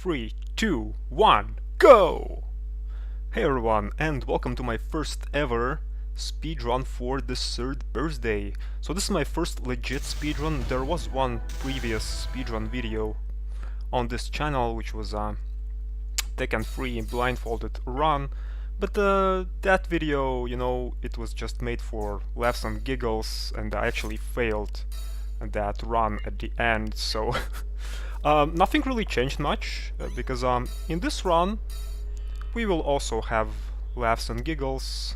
3, 2, 1, go! Hey everyone, and welcome to my first ever speedrun for the third birthday. So this is my first legit speedrun. There was one previous speedrun video on this channel, which was a Tekken 3 blindfolded run. But that video, it was just made for laughs and giggles, and I actually failed that run at the end, so nothing really changed much, because in this run we will also have laughs and giggles.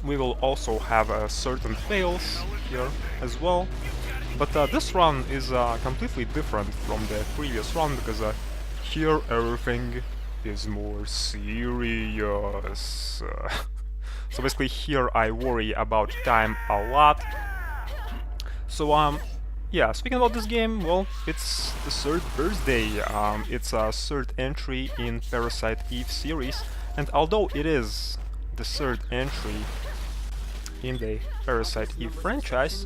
We will also have certain fails here as well, but this run is completely different from the previous run, because here everything is more serious. So basically here I worry about time a lot. So yeah, speaking about this game, well, it's the third birthday. It's a third entry in Parasite Eve series, and although it is the third entry in the Parasite Eve franchise,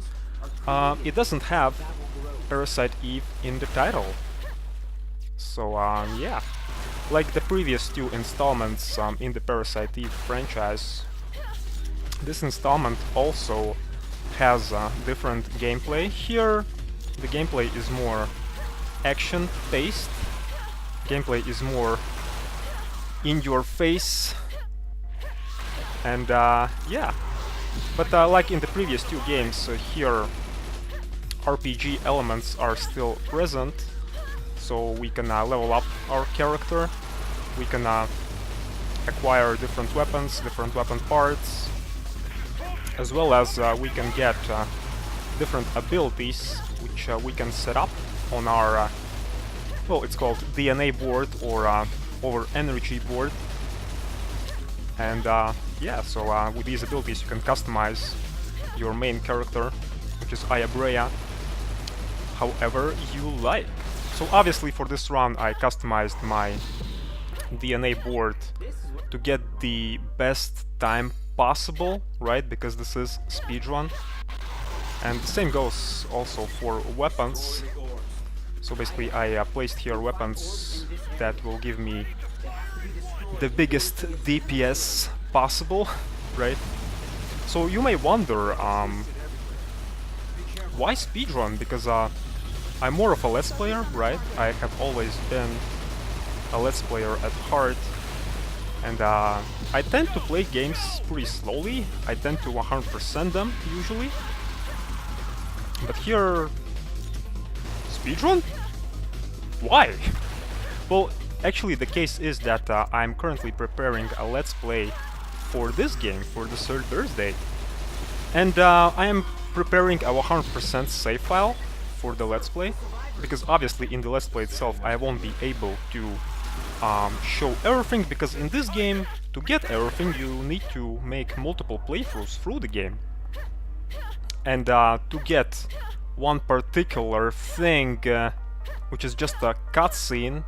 it doesn't have Parasite Eve in the title. So yeah, like the previous two installments in the Parasite Eve franchise, this installment also has different gameplay. Here the gameplay is more action-based, gameplay is more in your face, and yeah, but like in the previous two games, here RPG elements are still present, so we can level up our character, we can acquire different weapons, different weapon parts, as well as we can get different abilities which we can set up on our, well, it's called DNA board or energy board. And yeah, so with these abilities you can customize your main character, which is Ayabrea, however you like. So obviously for this run I customized my DNA board to get the best time possible, right? Because this is speedrun. And the same goes also for weapons. So basically I placed here weapons that will give me the biggest DPS possible, right? So you may wonder, why speedrun? Because I'm more of a Let's Player, right? I have always been a Let's Player at heart, and I tend to play games pretty slowly. I tend to 100% them, usually. But here... speedrun? Why? Well, actually the case is that I'm currently preparing a Let's Play for this game, for the third birthday. And I am preparing a 100% save file for the Let's Play, because obviously in the Let's Play itself I won't be able to show everything, because in this game, to get everything, you need to make multiple playthroughs through the game. And to get one particular thing, which is just a cutscene,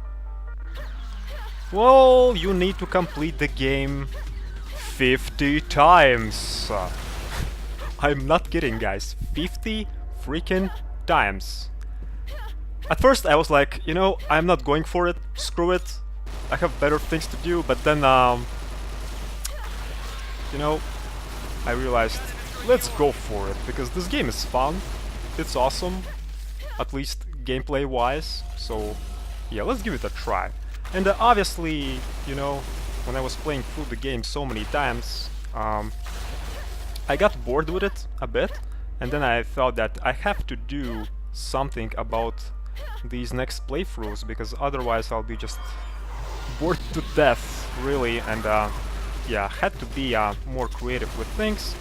well, you need to complete the game 50 times. I'm not kidding, guys. 50 freaking times. At first I was like, I'm not going for it, screw it, I have better things to do, but then, I realized, let's go for it, because this game is fun, it's awesome, at least gameplay-wise, so yeah, let's give it a try. And obviously, when I was playing through the game so many times, I got bored with it a bit, and then I thought that I have to do something about these next playthroughs, because otherwise I'll be just bored to death, really, and yeah, had to be more creative with things.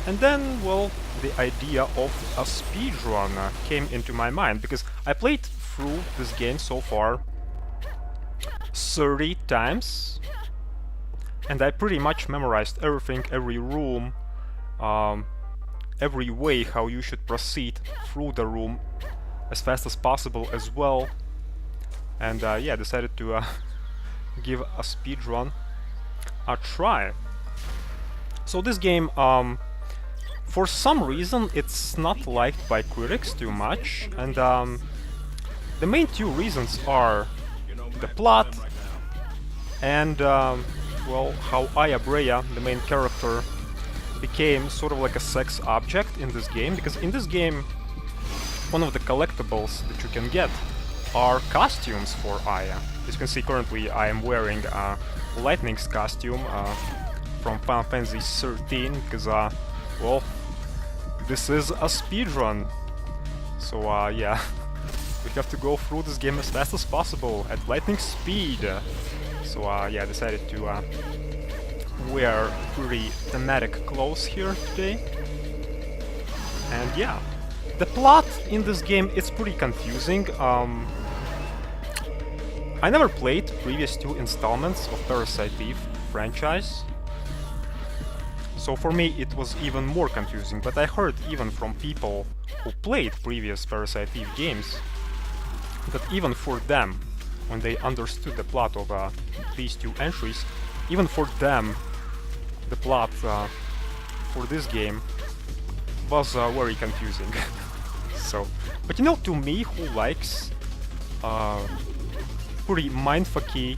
And then, well, the idea of a speedrun came into my mind, because I played through this game so far 30 times, and I pretty much memorized everything, every room, every way how you should proceed through the room as fast as possible as well. And yeah, decided to give a speedrun a try. So this game, for some reason, it's not liked by critics too much, and the main two reasons are the plot, and well, how Aya Brea, the main character, became sort of like a sex object in this game, because in this game one of the collectibles that you can get are costumes for Aya. As you can see, currently I am wearing Lightning's costume from Final Fantasy XIII, because well, this is a speedrun, so yeah, we have to go through this game as fast as possible at lightning speed. So yeah, I decided to wear pretty thematic clothes here today. And yeah, the plot in this game, it's pretty confusing. I never played previous 2 installments of Parasite Eve franchise, so for me it was even more confusing, but I heard even from people who played previous Parasite Eve games that even for them, when they understood the plot of these 2 entries, even for them the plot for this game was very confusing. So, but you know, to me, who likes pretty mindfucky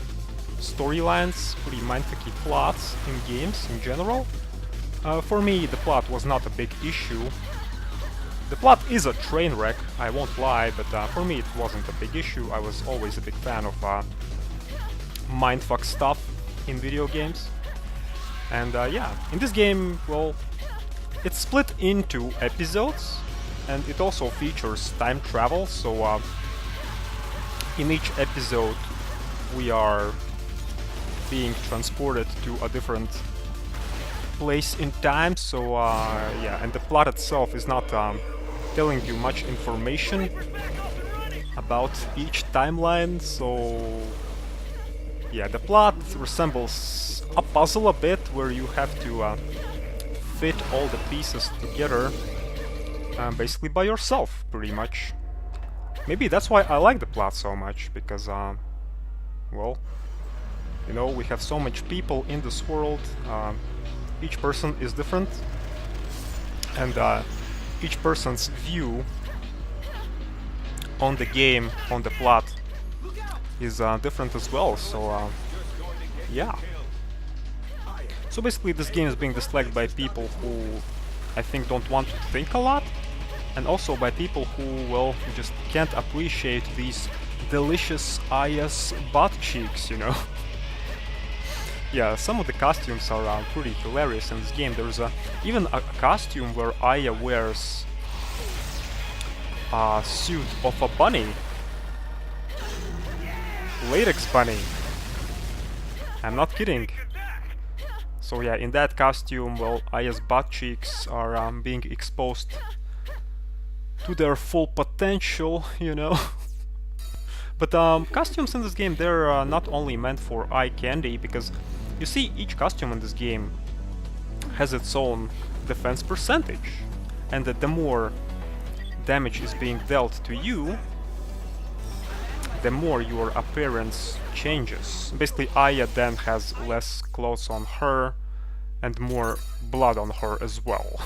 storylines, pretty mindfucky plots in games in general, for me the plot was not a big issue. The plot is a train wreck, I won't lie, but for me it wasn't a big issue. I was always a big fan of mindfuck stuff in video games. And yeah, in this game, well, it's split into episodes, and it also features time travel, so in each episode we are being transported to a different place in time, so yeah, and the plot itself is not telling you much information about each timeline, so yeah, the plot resembles a puzzle a bit, where you have to fit all the pieces together basically by yourself, pretty much. Maybe that's why I like the plot so much, because well, you know, we have so much people in this world, each person is different, and each person's view on the game, on the plot, is different as well, so yeah. So basically this game is being disliked by people who, I think, don't want to think a lot, and also by people who, well, just can't appreciate these delicious Aya's butt cheeks, you know. Yeah, some of the costumes are pretty hilarious in this game. There's even a costume where Aya wears a suit of a bunny. Latex bunny. I'm not kidding. So yeah, in that costume, well, Aya's butt cheeks are being exposed to their full potential, you know. But costumes in this game, they're not only meant for eye candy, because you see, each costume in this game has its own defense percentage, and that the more damage is being dealt to you, the more your appearance changes. Basically, Aya then has less clothes on her and more blood on her as well.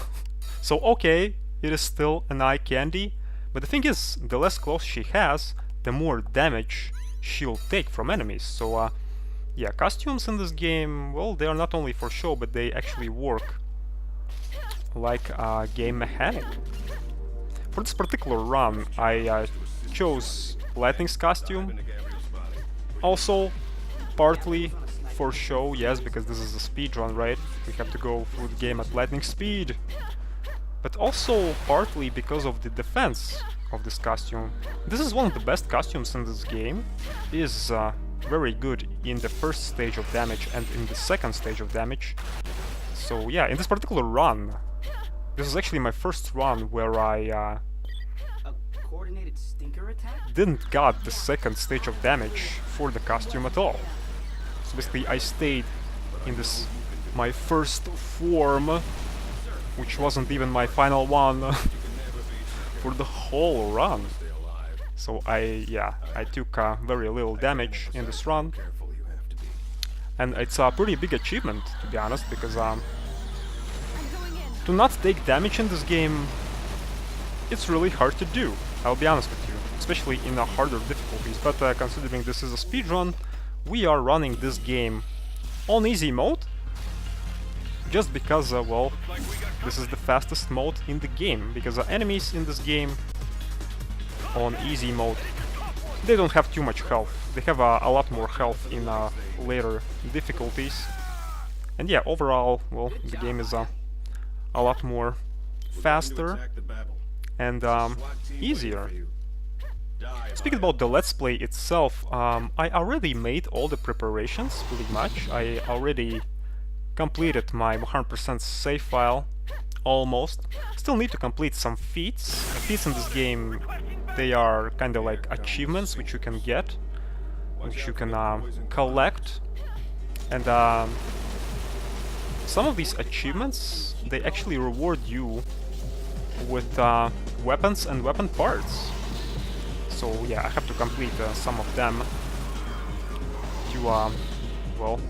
So okay, it is still an eye candy, but the thing is, the less clothes she has, the more damage she'll take from enemies. So yeah, costumes in this game, well, they are not only for show, but they actually work like a game mechanic. For this particular run, I chose Lightning's costume. Also, partly for show, yes, because this is a speedrun, right? We have to go through the game at lightning speed. But also partly because of the defense of this costume. This is one of the best costumes in this game. It is very good in the first stage of damage and in the second stage of damage. So yeah, in this particular run, this is actually my first run where I coordinated stinker attack? didn't got the second stage of damage for the costume at all. So basically I stayed in this, my first form, which wasn't even my final one, for the whole run. So I took very little damage in this run. And it's a pretty big achievement, to be honest, because to not take damage in this game, it's really hard to do, I'll be honest with you. especially in harder difficulties. But considering this is a speedrun, we are running this game on easy mode, just because, well, this is the fastest mode in the game, because enemies in this game on easy mode, they don't have too much health. They have a lot more health in later difficulties. And yeah, overall, well, the game is a lot more faster and easier. Speaking about the Let's Play itself, I already made all the preparations, pretty much. I already completed my 100% save file, almost. Still need to complete some feats. Feats in this game, they are kind of like achievements which you can get, which you can collect. And some of these achievements, they actually reward you with weapons and weapon parts. So yeah, I have to complete some of them to, well,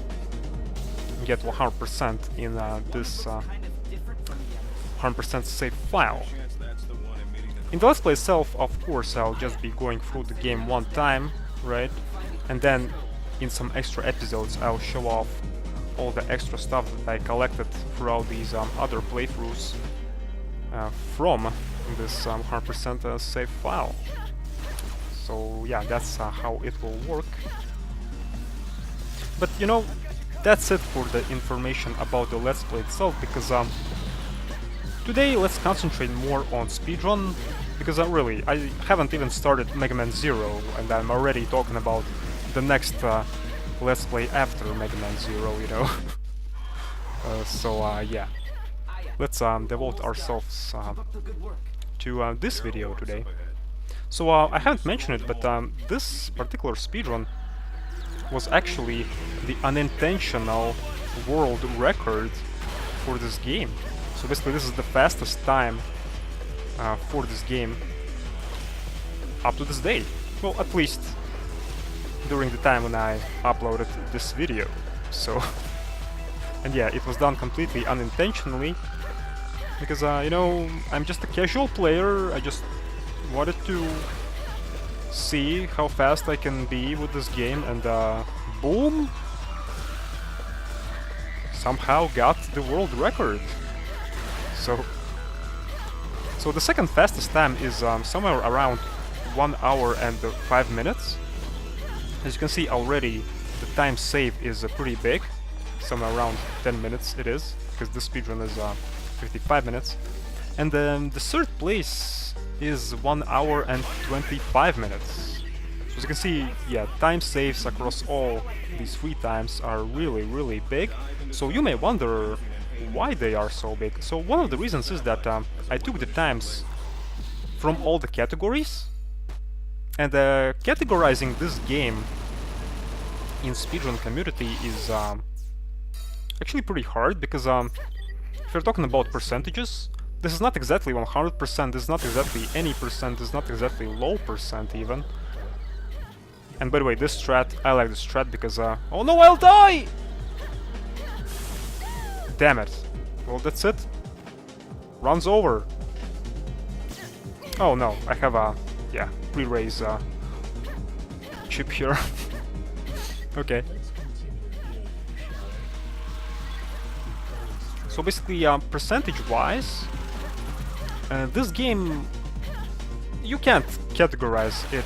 get 100% in this 100% save file. In the Let's Play itself, of course, I'll just be going through the game one time, right? And then in some extra episodes, I'll show off all the extra stuff that I collected throughout these other playthroughs from this 100% save file. So yeah, that's how it will work. But you know, that's it for the information about the Let's Play itself, because today let's concentrate more on speedrun, because really, I haven't even started Mega Man Zero, and I'm already talking about the next Let's Play after Mega Man Zero, you know. So yeah, let's devote ourselves to this video today. So I haven't mentioned it, but this particular speedrun was actually the unintentional world record for this game. So basically this is the fastest time for this game up to this day. Well, at least during the time when I uploaded this video. So, and yeah, it was done completely unintentionally, because you know, I'm just a casual player. I just wanted to see how fast I can be with this game, and boom! Somehow got the world record. So the second fastest time is somewhere around 1 hour and 5 minutes. As you can see already, the time saved is pretty big. Somewhere around 10 minutes it is, because this speedrun is 55 minutes. And then the third place is 1 hour and 25 minutes. So as you can see, yeah, time saves across all these 3 times are really big. So you may wonder why they are so big. So one of the reasons is that I took the times from all the categories, and categorizing this game in speedrun community is actually pretty hard, because if you're talking about percentages, this is not exactly 100%, this is not exactly any percent, this is not exactly low percent even. And by the way, this strat, I like this strat because oh no, I'll die! Damn it. Well, that's it. Runs over. Oh no, I have a, yeah, pre-raise chip here. Okay. So basically, percentage-wise, this game, you can't categorize it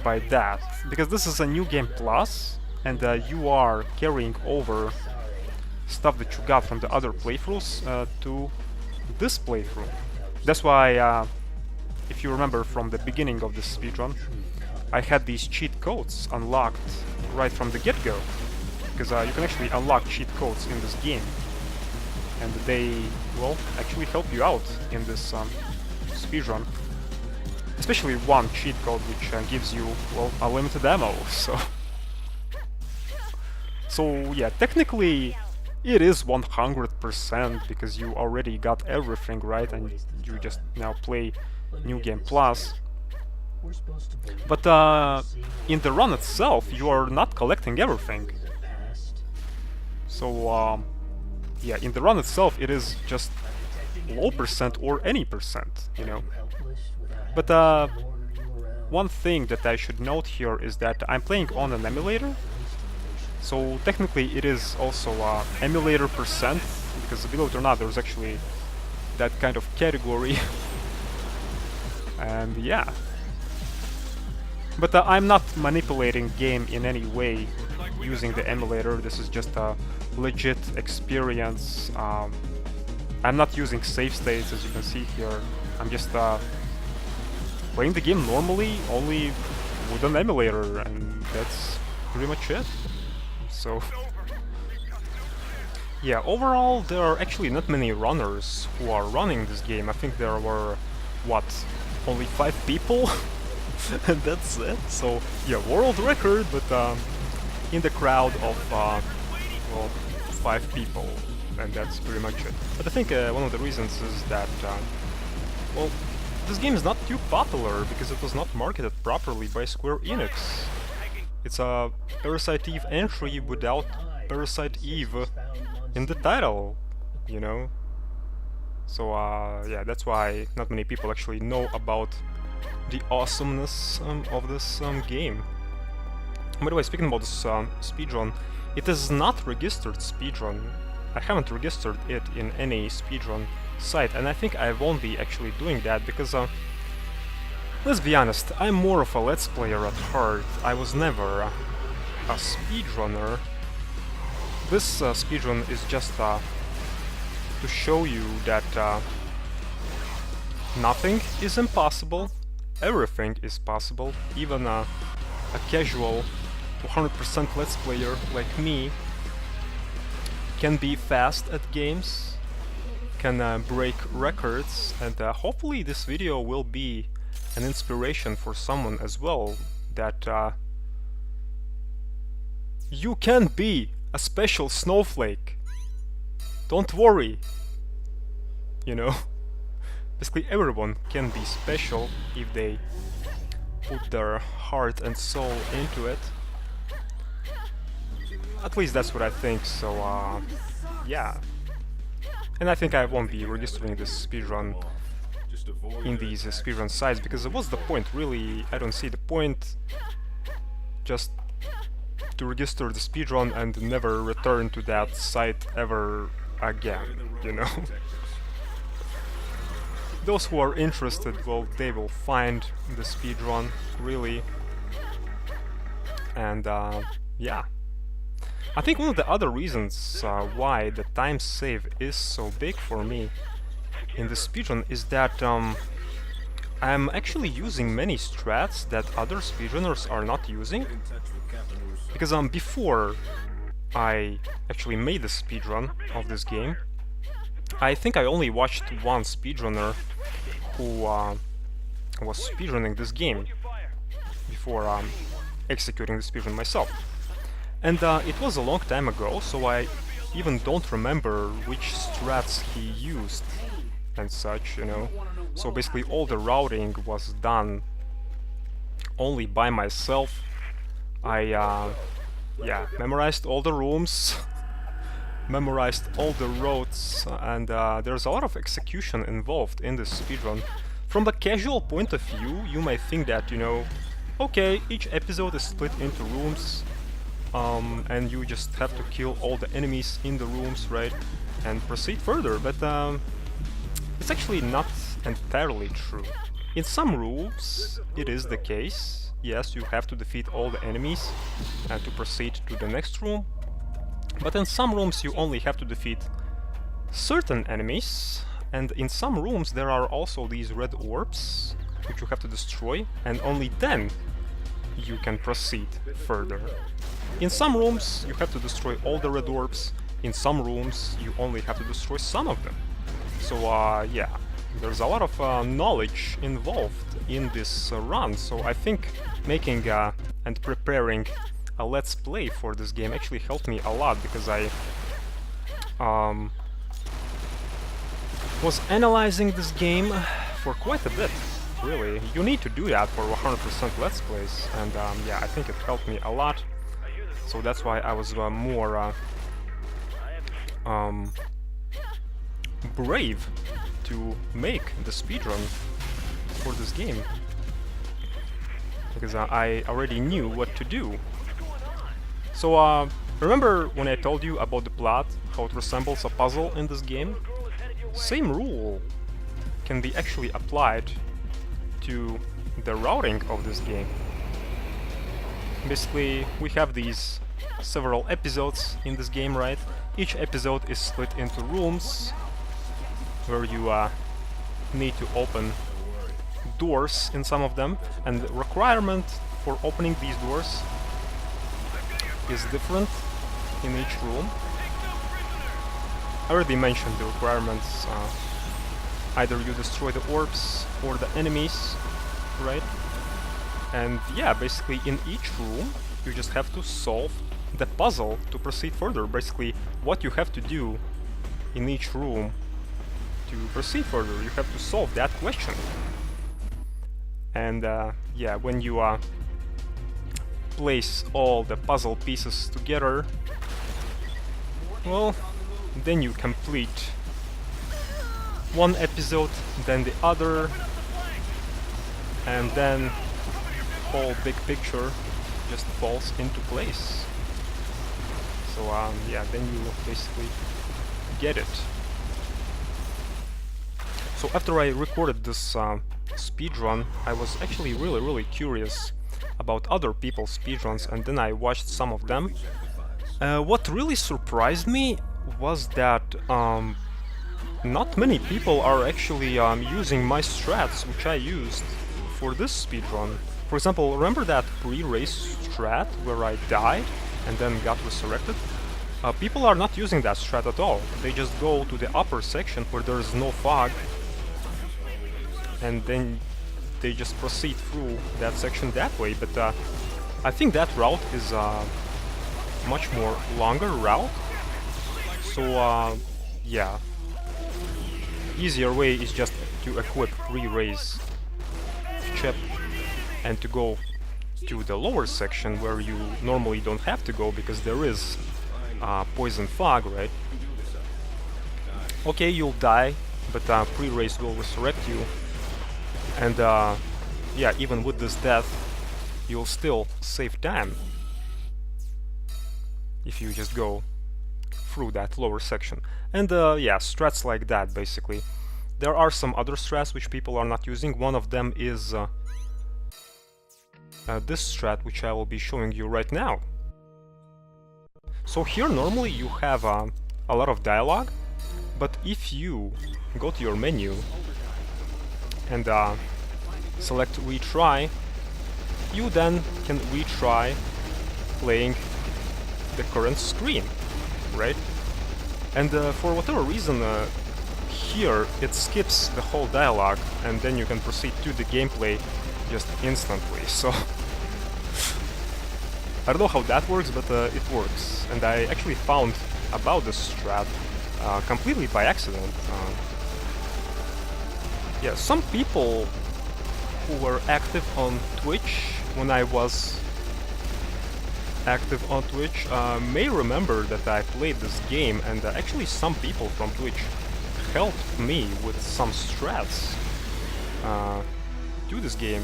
by that, because this is a new game plus, and you are carrying over stuff that you got from the other playthroughs to this playthrough. That's why, if you remember from the beginning of this speedrun, I had these cheat codes unlocked right from the get-go, because you can actually unlock cheat codes in this game, and they will actually help you out in this speedrun. Especially one cheat code which gives you, well, unlimited ammo, so... So yeah, technically it is 100% because you already got everything right and you just now play New Game Plus. But in the run itself you are not collecting everything. So yeah, in the run itself it is just low percent or any percent, you know. But one thing that I should note here is that I'm playing on an emulator, so technically it is also emulator percent, because believe it or not, there's actually that kind of category. And yeah. But I'm not manipulating game in any way using the emulator. This is just a legit experience. I'm not using save states, as you can see here. I'm just playing the game normally, only with an emulator, and that's pretty much it. So yeah, overall there are actually not many runners who are running this game. I think there were, what, only 5 people? And that's it. So yeah, world record, but in the crowd of well, 5 people, and that's pretty much it. But I think one of the reasons is that well, this game is not too popular because it was not marketed properly by Square Enix. It's a Parasite Eve entry without Parasite Eve in the title, you know? So yeah, that's why not many people actually know about the awesomeness of this game. By the way, speaking about this speedrun, it is not registered speedrun. I haven't registered it in any speedrun site, and I think I won't be actually doing that because let's be honest, I'm more of a let's player at heart. I was never a speedrunner. This speedrun is just to show you that nothing is impossible, everything is possible. Even a casual 100% let's player like me can be fast at games, can break records, and hopefully this video will be an inspiration for someone as well, that you can be a special snowflake. Don't worry, you know. Basically everyone can be special if they put their heart and soul into it. At least that's what I think, so yeah. And I think I won't be registering this speedrun in these speedrun sites, because what's the point, really? I don't see the point just to register the speedrun and never return to that site ever again, you know? Those who are interested, well, they will find the speedrun, really. And yeah. I think one of the other reasons why the time save is so big for me in the speedrun is that I'm actually using many strats that other speedrunners are not using. Because before I actually made the speedrun of this game, I think I only watched one speedrunner who was speedrunning this game before executing the speedrun myself. And it was a long time ago, so I even don't remember which strats he used and such, you know. So basically all the routing was done only by myself. I yeah, memorized all the rooms, memorized all the roads, and there's a lot of execution involved in this speedrun. From the casual point of view, you might think that, you know, okay, each episode is split into rooms, and you just have to kill all the enemies in the rooms, right, and proceed further, but it's actually not entirely true. In some rooms, it is the case. Yes, you have to defeat all the enemies to proceed to the next room, but in some rooms you only have to defeat certain enemies, and in some rooms there are also these red orbs which you have to destroy, and only then you can proceed further. In some rooms you have to destroy all the red orbs, in some rooms you only have to destroy some of them. So yeah, there's a lot of knowledge involved in this run, so I think making and preparing a let's play for this game actually helped me a lot, because I was analyzing this game for quite a bit, really. You need to do that for 100% let's plays, and yeah, I think it helped me a lot. So that's why I was more brave to make the speedrun for this game. because I already knew what to do. So remember when I told you about the plot, how it resembles a puzzle in this game? Same rule can be actually applied to the routing of this game. Basically, we have these several episodes in this game, right? Each episode is split into rooms where you need to open doors in some of them, and the requirement for opening these doors is different in each room. I already mentioned the requirements. Either you destroy the orbs or the enemies, right? And yeah, basically in each room you just have to solve the puzzle to proceed further. Basically what you have to do in each room to proceed further, you have to solve that question. And yeah, when you place all the puzzle pieces together, well, then you complete one episode, then the other, and then whole big picture just falls into place. So yeah, then you basically get it. So after I recorded this speedrun, I was actually really curious about other people's speedruns, and then I watched some of them. What really surprised me was that not many people are actually using my strats which I used for this speedrun. For example, remember that pre-race strat where I died and then got resurrected? People are not using that strat at all. They just go to the upper section where there is no fog, and then they just proceed through that section that way. But I think that route is a much more longer route. So yeah, easier way is just to equip pre-race chip and to go to the lower section where you normally don't have to go because there is poison fog, right? Okay, you'll die, but pre-race will resurrect you, and yeah, even with this death you'll still save time if you just go through that lower section. And yeah, strats like that, basically. There are some other strats which people are not using. One of them is this strat, which I will be showing you right now. So here normally you have a lot of dialogue, but if you go to your menu and select retry, you then can retry playing the current screen, right? And for whatever reason, here it skips the whole dialogue, and then you can proceed to the gameplay just instantly. So I don't know how that works, but it works. And I actually found about this strat completely by accident. Yeah, some people who were active on Twitch when I was active on Twitch may remember that I played this game, and actually some people from Twitch helped me with some strats to this game.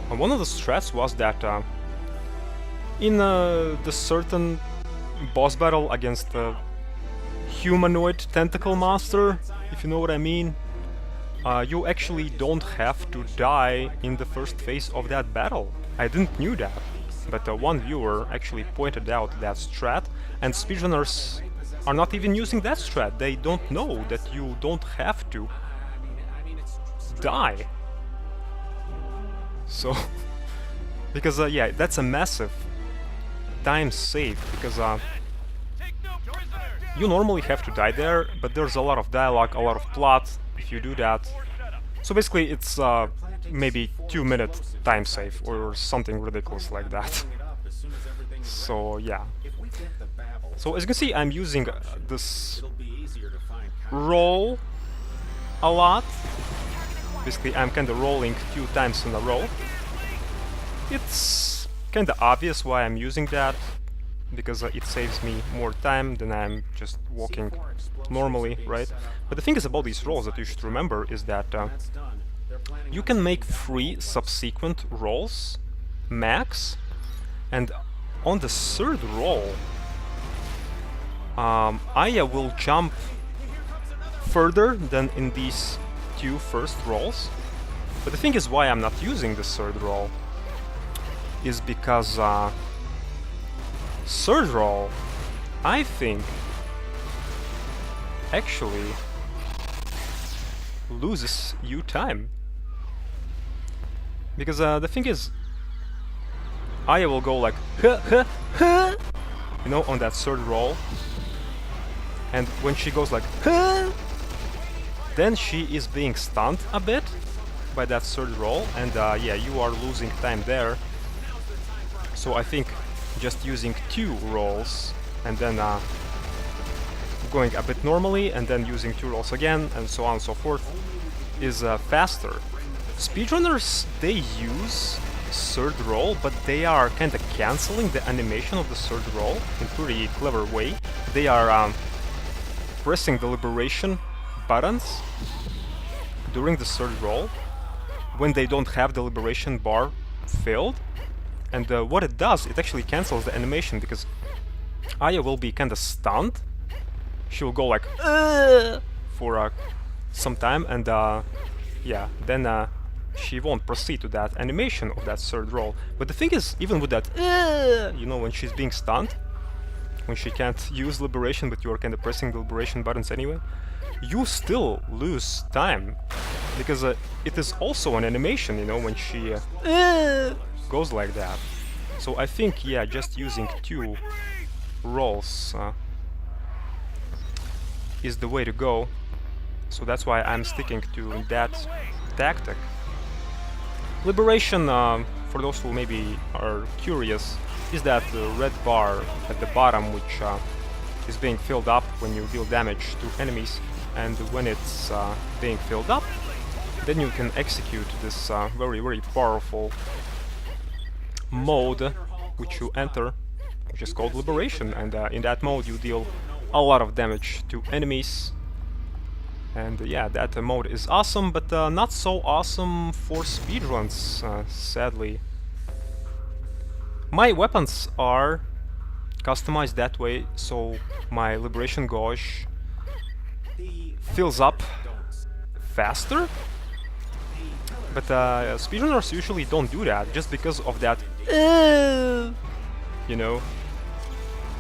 One of the strats was that in the certain boss battle against the humanoid tentacle monster, if you know what I mean, you actually don't have to die in the first phase of that battle. I didn't knew that, but one viewer actually pointed out that strat, and speedrunners are not even using that strat. They don't know that you don't have to die. So, because yeah, that's a massive time save, because you normally have to die there, but there's a lot of dialogue, a lot of plot if you do that. So basically it's maybe 2-minute time save or something ridiculous like that. So yeah. So as you can see, I'm using this roll a lot. Basically I'm kinda rolling a few times in a row. It's kinda obvious why I'm using that, because it saves me more time than I'm just walking normally, right? But the thing is about these rolls that you should remember is that you can make 3 subsequent rolls max, and on the 3rd roll Aya will jump further than in these 2 first rolls. But the thing is, why I'm not using the 3rd roll is because 3rd roll, I think, actually loses you time. Because the thing is, Aya will go like huh, huh, huh, you know, on that 3rd roll, and when she goes like huh, then she is being stunned a bit by that 3rd roll, and yeah, you are losing time there. So I think just using 2 rolls and then going a bit normally and then using 2 rolls again and so on and so forth is faster. Speedrunners, they use 3rd roll, but they are kinda cancelling the animation of the 3rd roll in a pretty clever way. They are pressing the liberation buttons during the 3rd roll when they don't have the liberation bar filled, and what it does, it actually cancels the animation, because Aya will be kinda stunned. She will go like for some time, and yeah, then she won't proceed to that animation of that 3rd roll. But the thing is, even with that you know, when she's being stunned, when she can't use liberation but you're kinda pressing the liberation buttons anyway, you still lose time, because it is also an animation, you know, when she goes like that. So I think, yeah, just using 2 rolls is the way to go. So that's why I'm sticking to that tactic. Liberation, for those who maybe are curious, is that red bar at the bottom, which is being filled up when you deal damage to enemies, and when it's being filled up, then you can execute this very, very powerful mode which you enter, which is called Liberation, and in that mode you deal a lot of damage to enemies. And yeah, that mode is awesome, but not so awesome for speedruns, sadly. My weapons are customized that way, so my Liberation gauge fills up faster. But speedrunners usually don't do that, just because of that, you know,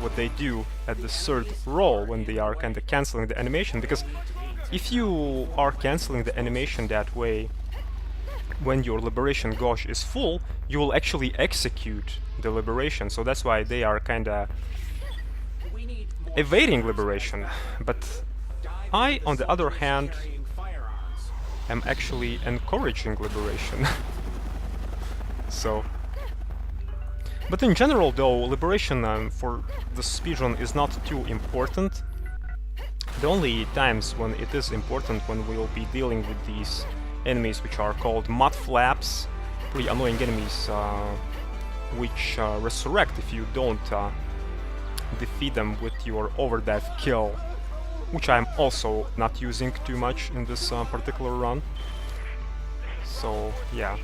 what they do at the 3rd roll when they are kinda cancelling the animation. Because if you are cancelling the animation that way, when your Liberation gauge is full, you will actually execute the Liberation. So that's why they are kinda evading Liberation. But I, on the other hand, am actually encouraging Liberation. So, but in general though, Liberation for the speedrun is not too important. The only times when it is important, when we will be dealing with these enemies which are called mud flaps, pretty annoying enemies which resurrect if you don't defeat them with your overdive kill, which I'm also not using too much in this particular run. So yeah,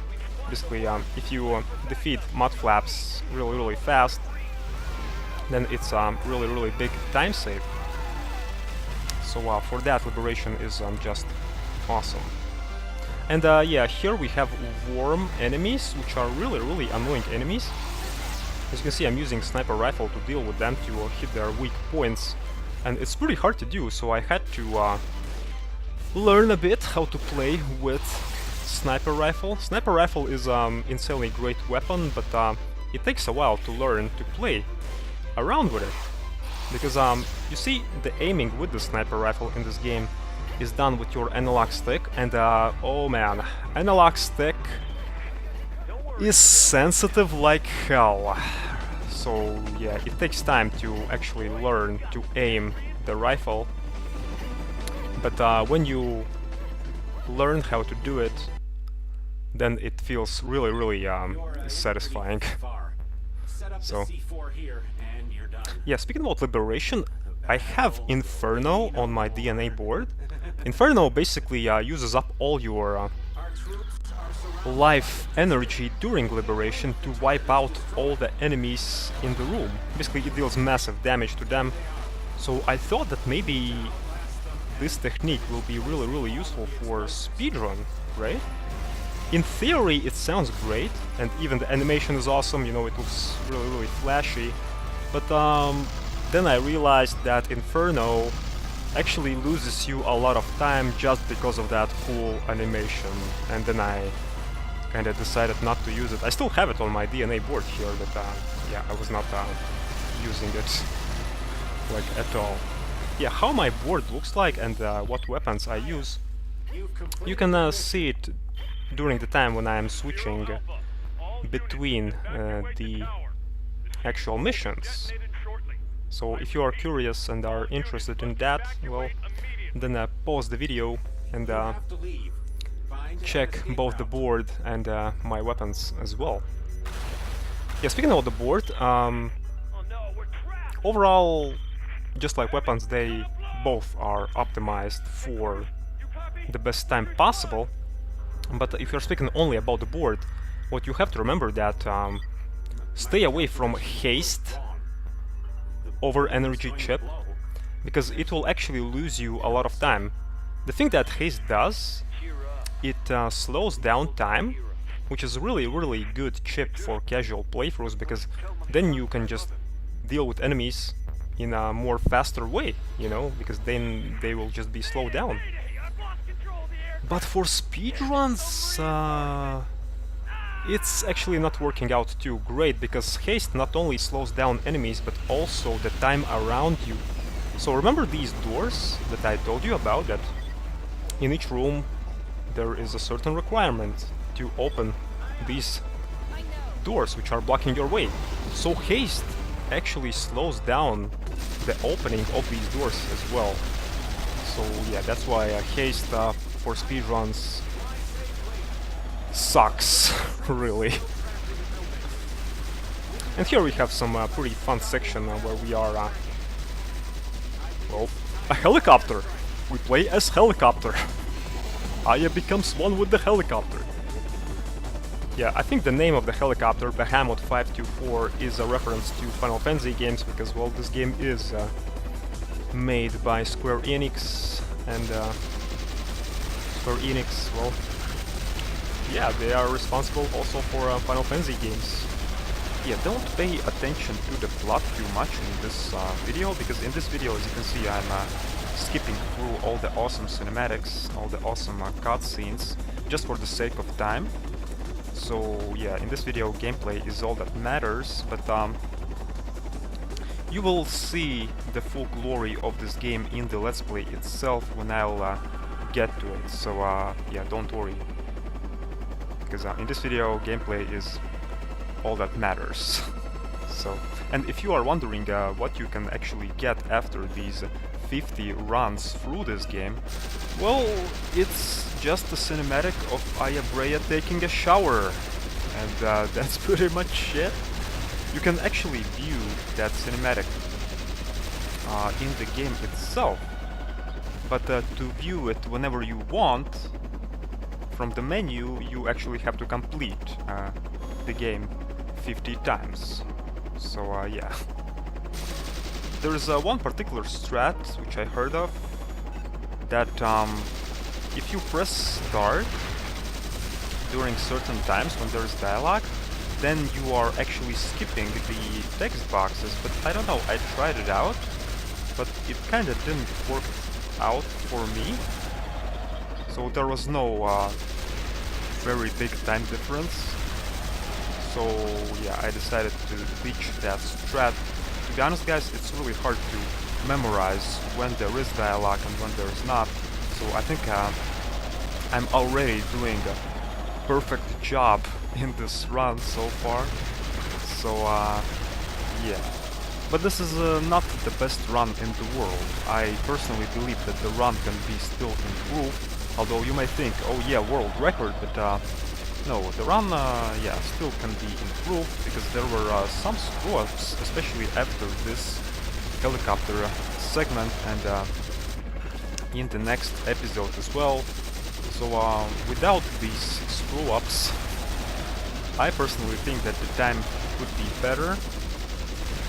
basically if you defeat mud flaps really, really fast, then it's really, really big time save. So for that, Liberation is just awesome. And yeah, here we have worm enemies, which are really, really annoying enemies. As you can see, I'm using sniper rifle to deal with them, to hit their weak points. And it's pretty hard to do, so I had to learn a bit how to play with sniper rifle. Sniper rifle is insanely great weapon, but it takes a while to learn to play around with it. Because you see, the aiming with the sniper rifle in this game is done with your analog stick, and oh man, analog stick is sensitive like hell. So yeah, it takes time to actually learn to aim the rifle. But when you learn how to do it, then it feels really, really satisfying. So yeah, speaking about Liberation, I have Inferno on my DNA board. Inferno basically uses up all your life energy during liberation to wipe out all the enemies in the room. Basically, it deals massive damage to them. So I thought that maybe this technique will be really useful for speedrun, right? In theory, it sounds great, and even the animation is awesome, you know, it looks really flashy. But then I realized that Inferno actually loses you a lot of time just because of that cool animation, and then I kinda decided not to use it. I still have it on my DNA board here, but yeah, I was not using it like at all. Yeah, how my board looks like and what weapons I use, you can see it during the time when I am switching between the actual missions. So if you are curious and are interested in that, well, then pause the video and check both the board and my weapons as well. Yeah, speaking about the board, overall, just like weapons, they both are optimized for the best time possible. But if you're speaking only about the board, what you have to remember that stay away from haste over energy chip, because it will actually lose you a lot of time. The thing that haste does, it slows down time, which is really good chip for casual playthroughs, because then you can just deal with enemies in a more faster way, you know, because then they will just be slowed down. But for speedruns, it's actually not working out too great, because haste not only slows down enemies, but also the time around you. So remember these doors that I told you about, that in each room there is a certain requirement to open these doors which are blocking your way. So haste actually slows down the opening of these doors as well. So yeah, that's why haste for speedruns sucks, really. And here we have some pretty fun section where we are, well, a helicopter. We play as helicopter. Aya becomes one with the helicopter. Yeah, I think the name of the helicopter, Behemoth 524, is a reference to Final Fantasy games, because, well, this game is made by Square Enix, and Square Enix, well, yeah, they are responsible also for Final Fantasy games. Yeah, don't pay attention to the plot too much in this video, because in this video, as you can see, I'm skipping through all the awesome cinematics, all the awesome cutscenes, just for the sake of time. So yeah, in this video, gameplay is all that matters, but you will see the full glory of this game in the Let's Play itself when I'll get to it. So yeah, don't worry, because in this video, gameplay is all that matters. So, and if you are wondering what you can actually get after these 50 runs through this game, well, it's just a cinematic of Aya Brea taking a shower, and that's pretty much it. You can actually view that cinematic in the game itself, but to view it whenever you want from the menu, you actually have to complete the game 50 times. So yeah. There's one particular strat which I heard of, that if you press start during certain times when there's dialogue, then you are actually skipping the text boxes. But I don't know, I tried it out, but it kinda didn't work out for me. So there was no very big time difference. So yeah, I decided to ditch that strat. To be honest, guys, it's really hard to memorize when there is dialogue and when there is not. So I think I'm already doing a perfect job in this run so far. So yeah. But this is not the best run in the world. I personally believe that the run can be still improved. Although you may think, oh yeah, world record, but no, the run, yeah, still can be improved, because there were some screw-ups, especially after this helicopter segment, and in the next episode as well. So without these screw-ups, I personally think that the time could be better.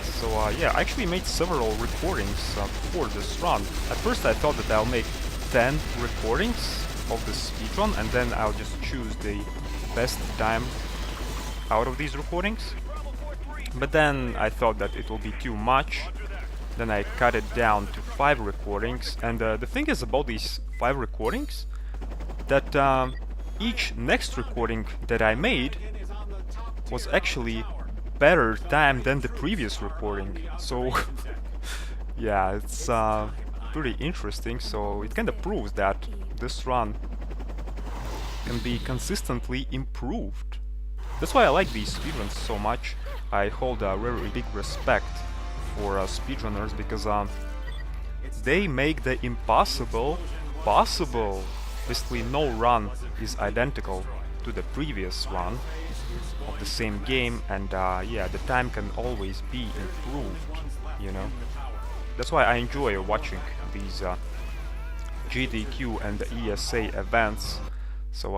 So yeah, I actually made several recordings for this run. At first I thought that I'll make 10 recordings of this speedrun and then I'll just choose the best time out of these recordings. But then I thought that it will be too much. Then I cut it down to 5 recordings. And the thing is about these 5 recordings, that each next recording that I made was actually better time than the previous recording. So yeah, it's pretty interesting. So it kind of proves that this run can be consistently improved. That's why I like these speedruns so much. I hold a very big respect for speedrunners because they make the impossible possible. Basically, no run is identical to the previous run of the same game, and yeah, the time can always be improved, you know. That's why I enjoy watching these GDQ and the ESA events. So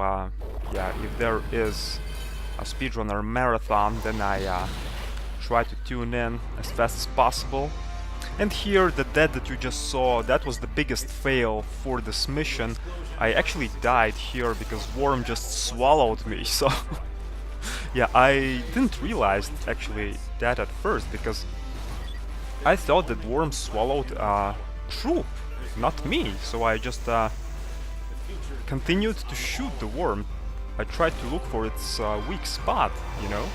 yeah, if there is a speedrunner marathon, then I try to tune in as fast as possible. And here, the death that you just saw, that was the biggest fail for this mission. I actually died here because Worm just swallowed me, so yeah, I didn't realize actually that at first, because I thought that Worm swallowed a troop, not me, so I just continued to shoot the worm. I tried to look for its weak spot, you know?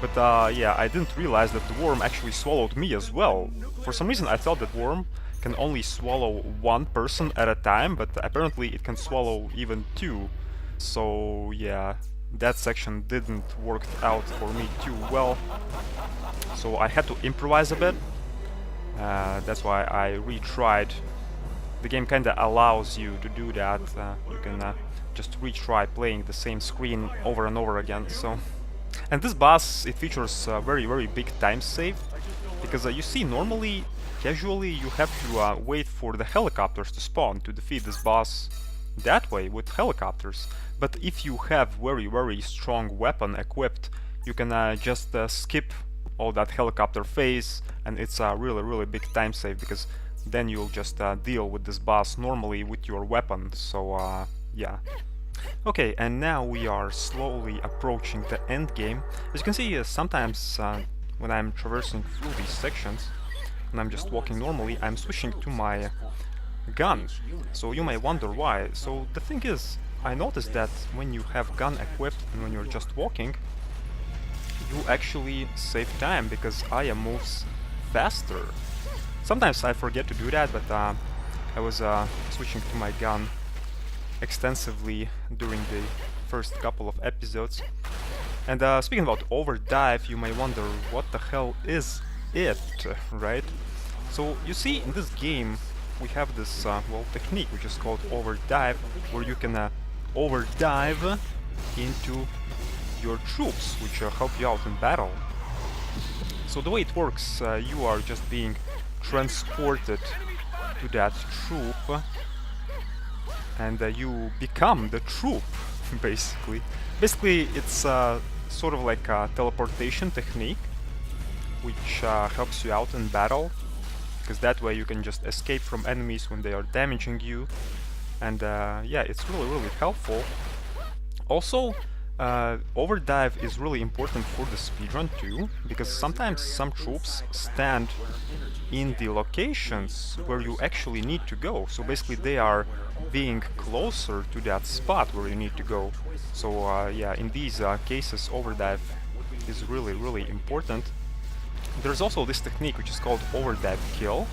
But yeah, I didn't realize that the worm actually swallowed me as well. For some reason I thought that worm can only swallow one person at a time, but apparently it can swallow even two. So yeah, that section didn't work out for me too well. So I had to improvise a bit. That's why I retried. The game kinda allows you to do that. You can just retry playing the same screen over and over again. So, and this boss, it features a very big time save, because you see, normally, casually, you have to wait for the helicopters to spawn to defeat this boss that way with helicopters. But if you have very strong weapon equipped, you can just skip all that helicopter phase, and it's a really big time save, because then you'll just deal with this boss normally with your weapon. So yeah. Okay, and now we are slowly approaching the end game. As you can see, sometimes when I'm traversing through these sections and I'm just walking normally, I'm switching to my gun. So you may wonder why. So the thing is, I noticed that when you have gun equipped and when you're just walking, you actually save time, because Aya moves faster. Sometimes I forget to do that, but I was switching to my gun extensively during the first couple of episodes. And speaking about overdive, you may wonder what the hell is it, right? So you see, in this game we have this well, technique which is called overdive, where you can overdive into your troops, which help you out in battle. So the way it works, you are just being transported to that troop, and you become the troop, basically. Basically, it's sort of like a teleportation technique, which helps you out in battle, because that way you can just escape from enemies when they are damaging you, and yeah, it's really helpful. Also, overdive is really important for the speedrun too, because sometimes some troops stand in the locations where you actually need to go. So basically they are being closer to that spot where you need to go. So yeah, in these cases overdive is really important. There's also this technique which is called overdive kill.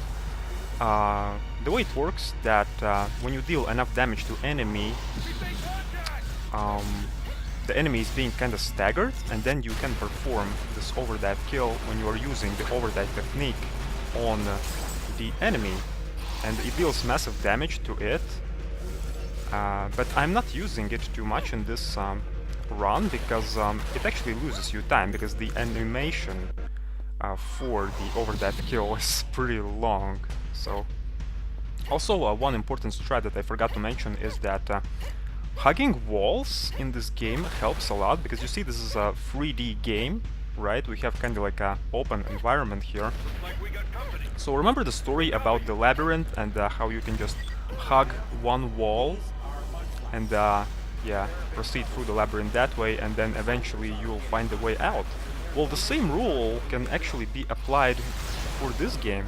The way it works, that when you deal enough damage to enemy, the enemy is being kind of staggered, and then you can perform this overdive kill when you are using the overdive technique on the enemy, and it deals massive damage to it. But I'm not using it too much in this run, because it actually loses you time, because the animation for the overdive kill is pretty long. So Also, one important strat that I forgot to mention is that hugging walls in this game helps a lot, because you see this is a 3D game, right? We have kind of like a open environment here. So remember the story about the labyrinth and how you can just hug one wall and yeah, proceed through the labyrinth that way, and then eventually you'll find the way out. Well, the same rule can actually be applied for this game.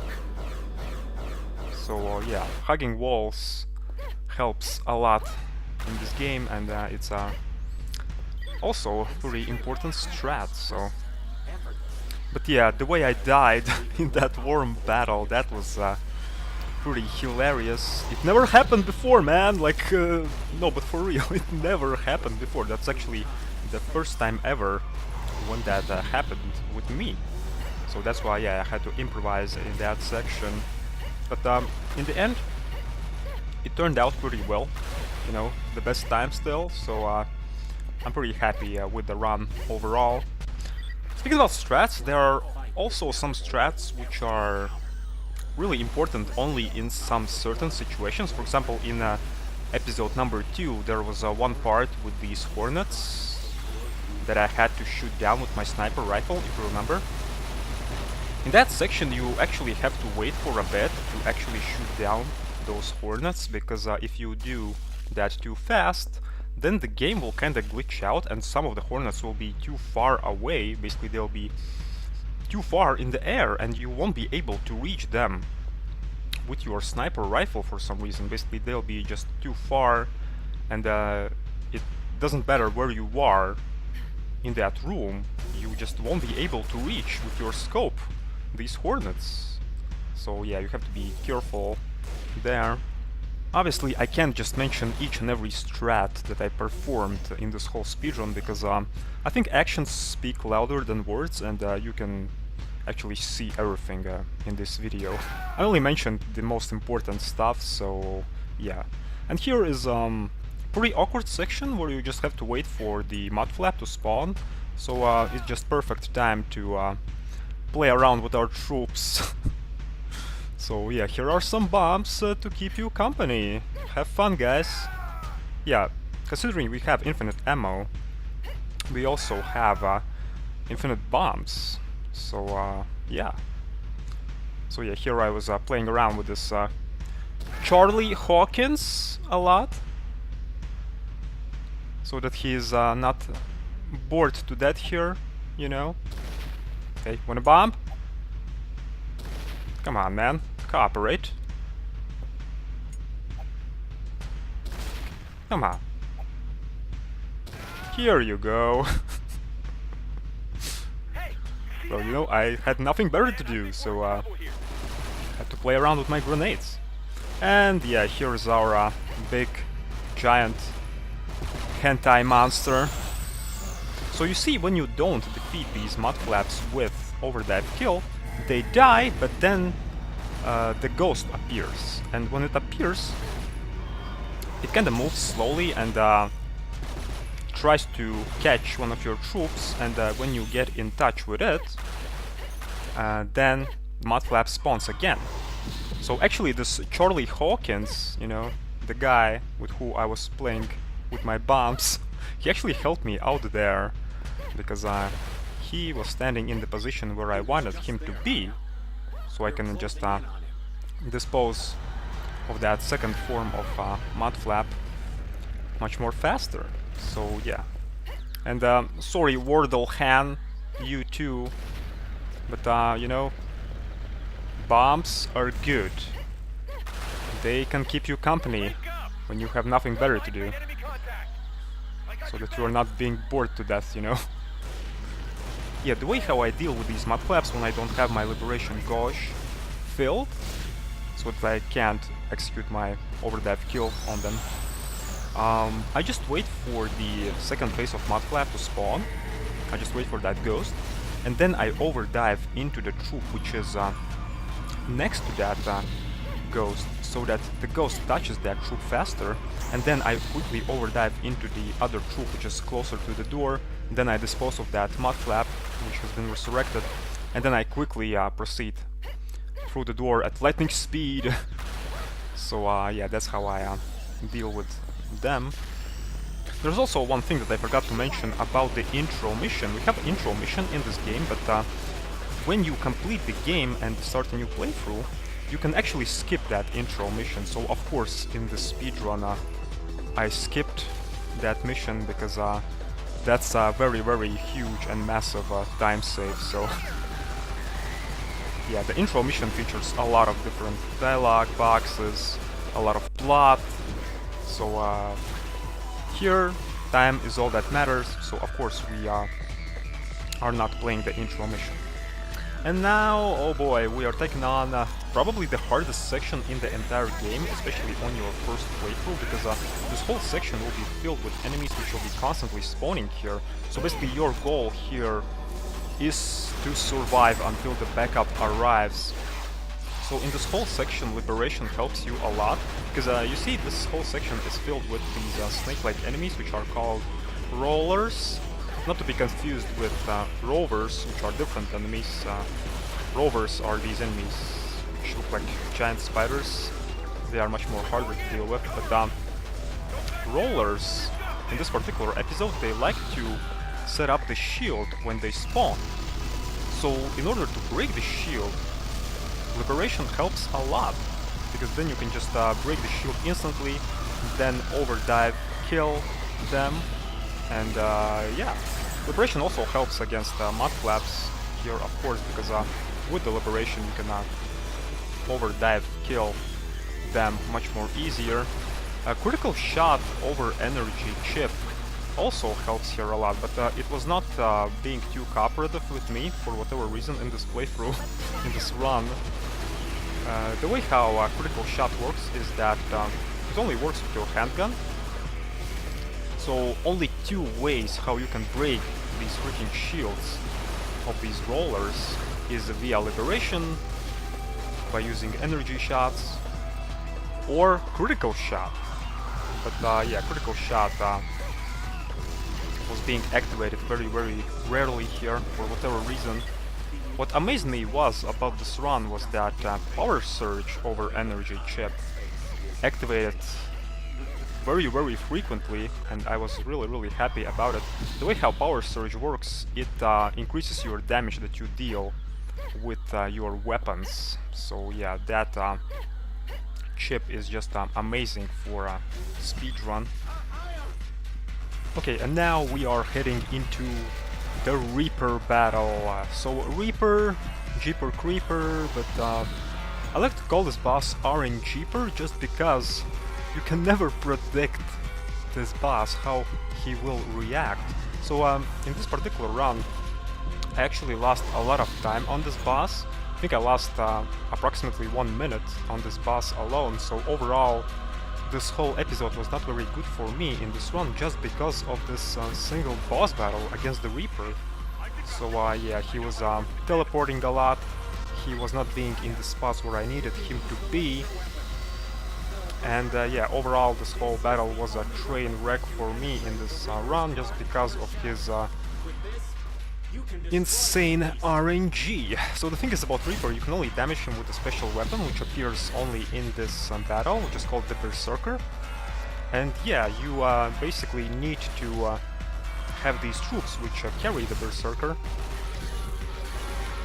So yeah, hugging walls helps a lot in this game, and it's also a pretty important strat. So, but yeah, the way I died in that worm battle, that was pretty hilarious. It never happened before, man. Like, no, but for real, it never happened before. That's actually the first time ever when that happened with me. So that's why, yeah, I had to improvise in that section. But in the end, it turned out pretty well. You know, the best time still. So I'm pretty happy with the run overall. Speaking about strats, there are also some strats which are really important only in some certain situations. For example, in episode number 2, there was one part with these hornets that I had to shoot down with my sniper rifle, if you remember. In that section, you actually have to wait for a bit to actually shoot down those hornets, because if you do that too fast, then the game will kinda glitch out and some of the hornets will be too far away. Basically, they'll be too far in the air and you won't be able to reach them with your sniper rifle for some reason. Basically, they'll be just too far, and it doesn't matter where you are in that room, you just won't be able to reach with your scope these hornets. So yeah, you have to be careful there. Obviously, I can't just mention each and every strat that I performed in this whole speedrun, because I think actions speak louder than words, and you can actually see everything in this video. I only mentioned the most important stuff, so yeah. And here is pretty awkward section where you just have to wait for the mud flap to spawn, so it's just perfect time to play around with our troops. So yeah, here are some bombs to keep you company. Have fun, guys. Yeah, considering we have infinite ammo, we also have infinite bombs. So yeah. So yeah, here I was playing around with this Charlie Hawkins a lot, so that he's not bored to death here, you know. Okay, wanna bomb? Come on, man. Cooperate. Come on. Here you go. Well, you know, I had nothing better to do, so had to play around with my grenades. And yeah, here's our big, giant hentai monster. So you see, when you don't defeat these mud flaps with overdrive kill, they die, but then the ghost appears. And when it appears, it kinda moves slowly and tries to catch one of your troops, and when you get in touch with it, then mudflap spawns again. So actually this Charlie Hawkins, you know, the guy with who I was playing with my bombs, he actually helped me out there, because he was standing in the position where I wanted him to be, so I can just dispose of that second form of mudflap much more faster. So yeah. And sorry, Wardle Han, you too, but you know, bombs are good. They can keep you company when you have nothing better to do, so that you are not being bored to death, you know. Yeah, the way how I deal with these mudflaps when I don't have my Liberation Gauge filled, so that I can't execute my overdive kill on them, I just wait for the second phase of mudflap to spawn. I just wait for that ghost, and then I overdive into the troop which is next to that ghost, so that the ghost touches that troop faster, and then I quickly overdive into the other troop which is closer to the door. Then I dispose of that mudflap which has been resurrected, and then I quickly proceed through the door at lightning speed So yeah, that's how I deal with them. There's also one thing that I forgot to mention about the intro mission. We have an intro mission in this game, but when you complete the game and start a new playthrough, you can actually skip that intro mission. So of course, in the speedrun, I skipped that mission because that's a very, very huge and massive time save. So yeah, the intro mission features a lot of different dialogue boxes, a lot of plot. So here, time is all that matters. So of course we are not playing the intro mission. And now, oh boy, we are taking on probably the hardest section in the entire game, especially on your first playthrough, because this whole section will be filled with enemies which will be constantly spawning here. So basically your goal here is to survive until the backup arrives. So in this whole section, liberation helps you a lot, because you see this whole section is filled with these snake-like enemies which are called rollers. Not to be confused with rovers, which are different enemies. Rovers are these enemies which look like giant spiders. They are much more harder to deal with, but rollers, in this particular episode, they like to set up the shield when they spawn. So in order to break the shield, liberation helps a lot, because then you can just break the shield instantly, then overdive, kill them. And yeah, liberation also helps against mudflaps here, of course, because with the liberation you can overdive, kill them much more easier. A critical shot over energy chip also helps here a lot, but it was not being too cooperative with me for whatever reason in this playthrough, in this run. The way how critical shot works is that it only works with your handgun. So only two ways how you can break these freaking shields of these rollers is via liberation, by using energy shots, or critical shot. But yeah, critical shot was being activated very, very rarely here for whatever reason. What amazed me about this run was that power surge over energy chip activated very, very frequently, and I was really, really happy about it. The way how power surge works, it increases your damage that you deal with your weapons. So yeah, that chip is just amazing for speedrun. Okay, and now we are heading into the Reaper battle. So Reaper, Jeeper Creeper, but I like to call this boss RNGeeper just because you can never predict this boss, how he will react. So in this particular run, I actually lost a lot of time on this boss. I think I lost approximately 1 minute on this boss alone, so overall this whole episode was not very good for me in this run just because of this single boss battle against the Reaper. So yeah, he was teleporting a lot, he was not being in the spots where I needed him to be. And yeah, overall this whole battle was a train wreck for me in this run just because of his insane RNG. So the thing is about Reaper, you can only damage him with a special weapon which appears only in this battle, which is called the Berserker. And yeah, you basically need to have these troops which carry the Berserker.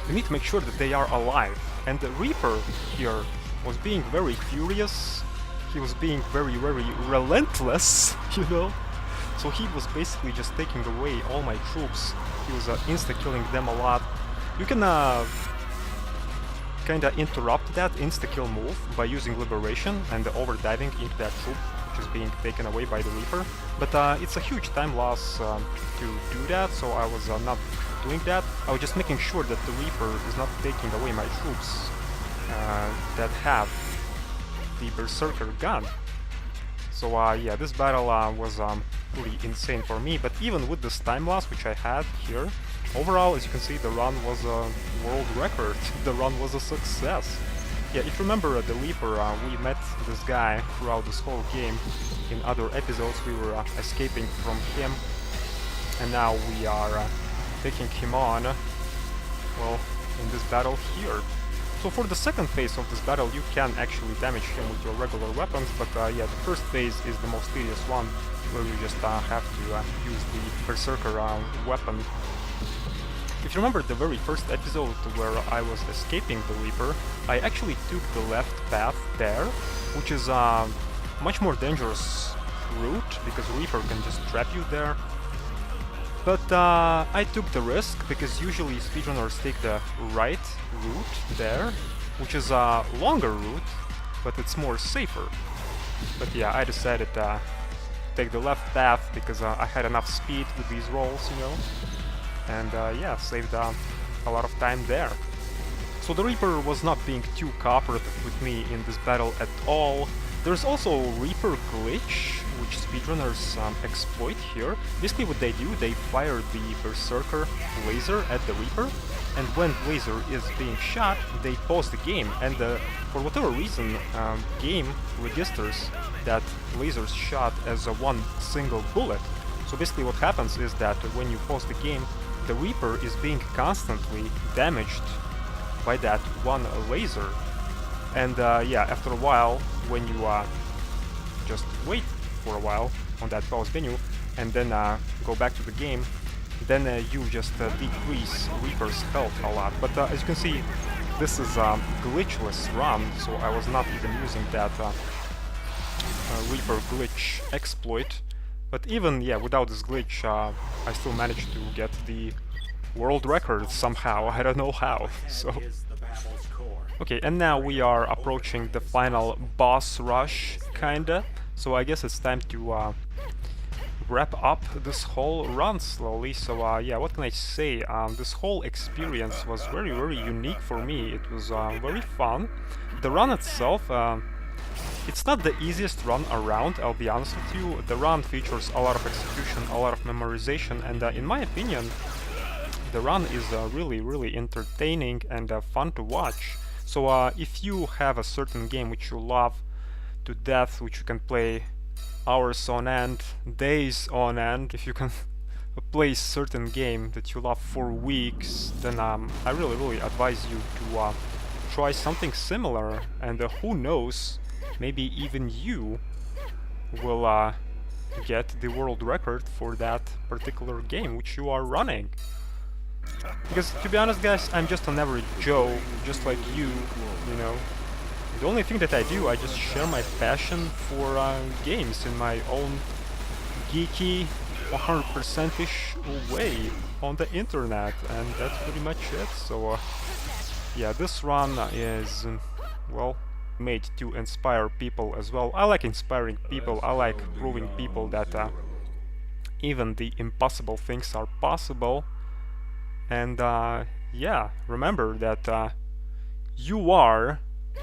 You need to make sure that they are alive. And the Reaper here was being very furious. He was being very, very relentless, you know? So he was basically just taking away all my troops. He was insta-killing them a lot. You can kinda interrupt that insta-kill move by using liberation and overdiving into that troop which is being taken away by the Reaper. But it's a huge time loss to do that, so I was not doing that. I was just making sure that the Reaper is not taking away my troops that have the Berserker gun. So yeah, this battle was pretty insane for me, but even with this time loss which I had here, overall, as you can see, the run was a world record. The run was a success. Yeah, if you remember the Reaper, we met this guy throughout this whole game. In other episodes we were escaping from him, and now we are taking him on, well, in this battle here. So for the second phase of this battle, you can actually damage him with your regular weapons, but yeah, the first phase is the most tedious one, where you just have to use the Berserker weapon. If you remember the very first episode where I was escaping the Reaper, I actually took the left path there, which is a much more dangerous route, because Reaper can just trap you there. But I took the risk, because usually speedrunners take the right route there, which is a longer route, but it's more safer. But yeah, I decided to take the left path, because I had enough speed with these rolls, you know, and yeah, saved a lot of time there. So the Reaper was not being too cooperative with me in this battle at all. There's also Reaper glitch, which speedrunners exploit here. Basically what they do, they fire the Berserker laser at the Reaper, and when laser is being shot, they pause the game, and for whatever reason, game registers that laser's shot as a one single bullet. So basically what happens is that when you pause the game, the Reaper is being constantly damaged by that one laser. And yeah, after a while, when you just wait for a while on that pause menu and then go back to the game, then you just decrease Reaper's health a lot. But as you can see, this is a glitchless run, so I was not even using that Reaper glitch exploit. But even, yeah, without this glitch, I still managed to get the world record somehow. I don't know how, so... Okay, and now we are approaching the final boss rush, kinda. So I guess it's time to wrap up this whole run slowly. So yeah, what can I say? This whole experience was very, very unique for me. It was very fun. The run itself, it's not the easiest run around, I'll be honest with you. The run features a lot of execution, a lot of memorization, and in my opinion, the run is really, really entertaining and fun to watch. So if you have a certain game which you love to death, which you can play hours on end, days on end, if you can play a certain game that you love for weeks, then I really, really advise you to try something similar, and who knows, maybe even you will get the world record for that particular game which you are running. Because, to be honest guys, I'm just an average Joe, just like you know. The only thing that I do, I just share my passion for games in my own geeky, 100%-ish way on the internet, and that's pretty much it. So, yeah, this run is, well, made to inspire people as well. I like inspiring people, I like proving people that even the impossible things are possible. And yeah, remember that you are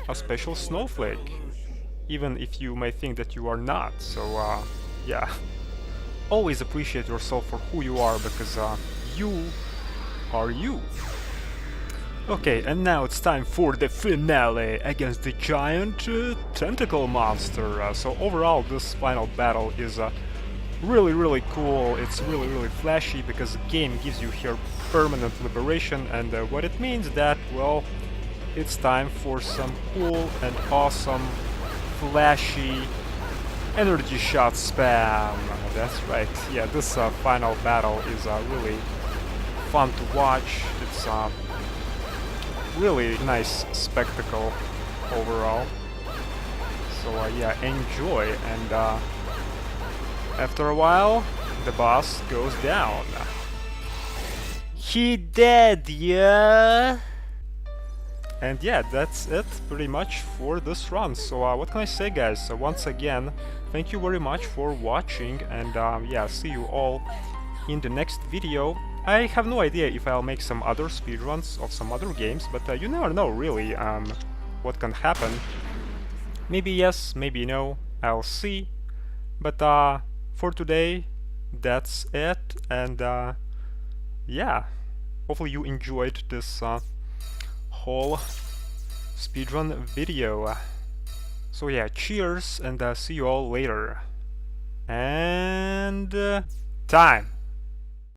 a special snowflake, even if you may think that you are not. So yeah, always appreciate yourself for who you are, because you are you. Okay, and now it's time for the finale against the giant tentacle monster. So overall, this final battle is really, really cool. It's really, really flashy, because the game gives you here permanent liberation, and what it means that, well, it's time for some cool and awesome, flashy energy shot spam. That's right. Yeah, this final battle is really fun to watch. It's really nice spectacle overall. So yeah, enjoy, and after a while, the boss goes down. He dead, yeah? And yeah, that's it pretty much for this run. So what can I say, guys? So once again, thank you very much for watching, and yeah, see you all in the next video. I have no idea if I'll make some other speedruns of some other games, but you never know really what can happen. Maybe yes, maybe no, I'll see. But for today, that's it, and yeah, hopefully you enjoyed this whole speedrun video. So yeah, cheers, and see you all later. And time!